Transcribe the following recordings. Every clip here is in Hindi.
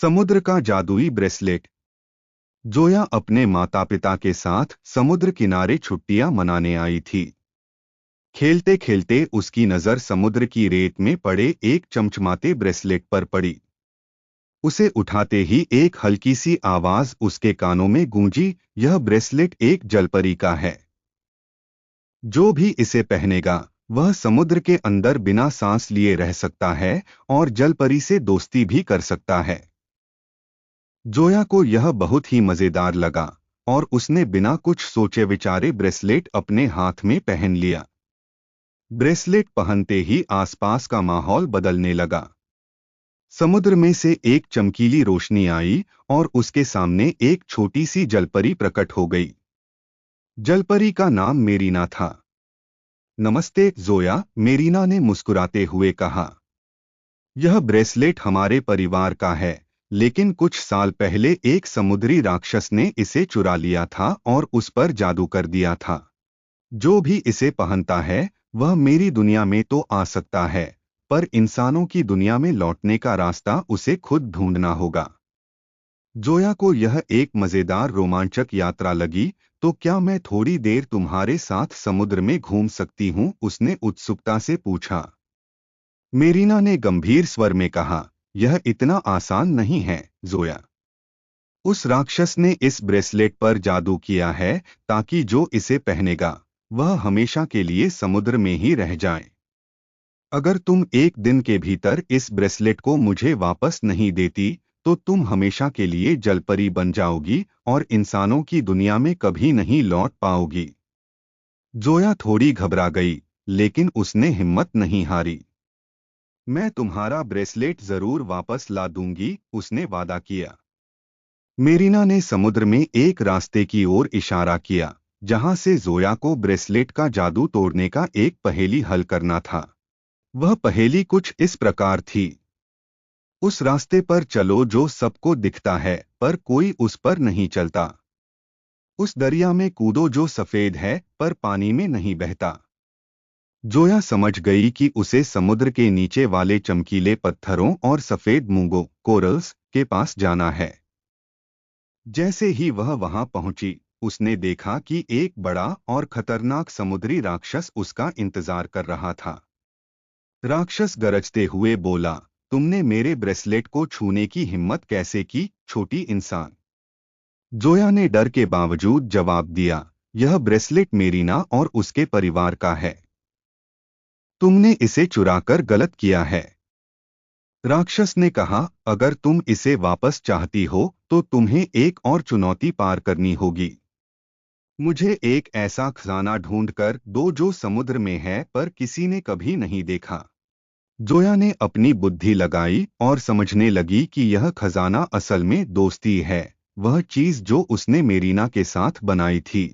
समुद्र का जादुई ब्रेसलेट। जोया अपने माता पिता के साथ समुद्र किनारे छुट्टियां मनाने आई थी। खेलते खेलते उसकी नजर समुद्र की रेत में पड़े एक चमचमाते ब्रेसलेट पर पड़ी। उसे उठाते ही एक हल्की सी आवाज उसके कानों में गूंजी, यह ब्रेसलेट एक जलपरी का है। जो भी इसे पहनेगा वह समुद्र के अंदर बिना सांस लिए रह सकता है और जलपरी से दोस्ती भी कर सकता है। जोया को यह बहुत ही मजेदार लगा और उसने बिना कुछ सोचे विचारे ब्रेसलेट अपने हाथ में पहन लिया। ब्रेसलेट पहनते ही आसपास का माहौल बदलने लगा। समुद्र में से एक चमकीली रोशनी आई और उसके सामने एक छोटी सी जलपरी प्रकट हो गई। जलपरी का नाम मेरीना था। नमस्ते जोया, मेरीना ने मुस्कुराते हुए कहा। यह ब्रेसलेट हमारे परिवार का है, लेकिन कुछ साल पहले एक समुद्री राक्षस ने इसे चुरा लिया था और उस पर जादू कर दिया था। जो भी इसे पहनता है वह मेरी दुनिया में तो आ सकता है, पर इंसानों की दुनिया में लौटने का रास्ता उसे खुद ढूंढना होगा। जोया को यह एक मजेदार रोमांचक यात्रा लगी। तो क्या मैं थोड़ी देर तुम्हारे साथ समुद्र में घूम सकती हूँ? उसने उत्सुकता से पूछा। मेरीना ने गंभीर स्वर में कहा, यह इतना आसान नहीं है जोया। उस राक्षस ने इस ब्रेसलेट पर जादू किया है ताकि जो इसे पहनेगा वह हमेशा के लिए समुद्र में ही रह जाए। अगर तुम एक दिन के भीतर इस ब्रेसलेट को मुझे वापस नहीं देती तो तुम हमेशा के लिए जलपरी बन जाओगी और इंसानों की दुनिया में कभी नहीं लौट पाओगी। जोया थोड़ी घबरा गई, लेकिन उसने हिम्मत नहीं हारी। मैं तुम्हारा ब्रेसलेट जरूर वापस ला दूंगी, उसने वादा किया। मेरीना ने समुद्र में एक रास्ते की ओर इशारा किया, जहां से जोया को ब्रेसलेट का जादू तोड़ने का एक पहेली हल करना था। वह पहेली कुछ इस प्रकार थी। उस रास्ते पर चलो जो सबको दिखता है पर कोई उस पर नहीं चलता। उस दरिया में कूदो जो सफेद है पर पानी में नहीं बहता। जोया समझ गई कि उसे समुद्र के नीचे वाले चमकीले पत्थरों और सफेद मूंगों कोरल्स के पास जाना है। जैसे ही वह वहां पहुंची उसने देखा कि एक बड़ा और खतरनाक समुद्री राक्षस उसका इंतजार कर रहा था। राक्षस गरजते हुए बोला, तुमने मेरे ब्रेसलेट को छूने की हिम्मत कैसे की, छोटी इंसान? जोया ने डर के बावजूद जवाब दिया, यह ब्रेसलेट मेरीना और उसके परिवार का है। तुमने इसे चुराकर गलत किया है। राक्षस ने कहा, अगर तुम इसे वापस चाहती हो तो तुम्हें एक और चुनौती पार करनी होगी। मुझे एक ऐसा खजाना ढूंढकर दो जो समुद्र में है पर किसी ने कभी नहीं देखा। जोया ने अपनी बुद्धि लगाई और समझने लगी कि यह खजाना असल में दोस्ती है, वह चीज जो उसने मेरीना के साथ बनाई थी।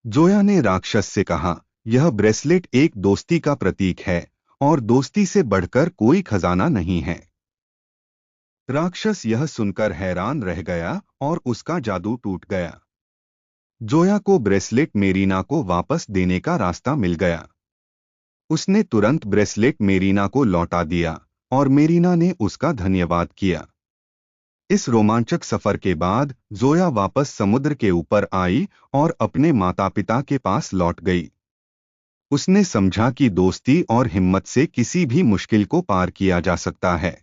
जोया ने राक्षस से कहा, यह ब्रेसलेट एक दोस्ती का प्रतीक है और दोस्ती से बढ़कर कोई खजाना नहीं है। राक्षस यह सुनकर हैरान रह गया और उसका जादू टूट गया। जोया को ब्रेसलेट मेरीना को वापस देने का रास्ता मिल गया। उसने तुरंत ब्रेसलेट मेरीना को लौटा दिया और मेरीना ने उसका धन्यवाद किया। इस रोमांचक सफर के बाद जोया वापस समुद्र के ऊपर आई और अपने माता पिता के पास लौट गई। उसने समझा कि दोस्ती और हिम्मत से किसी भी मुश्किल को पार किया जा सकता है।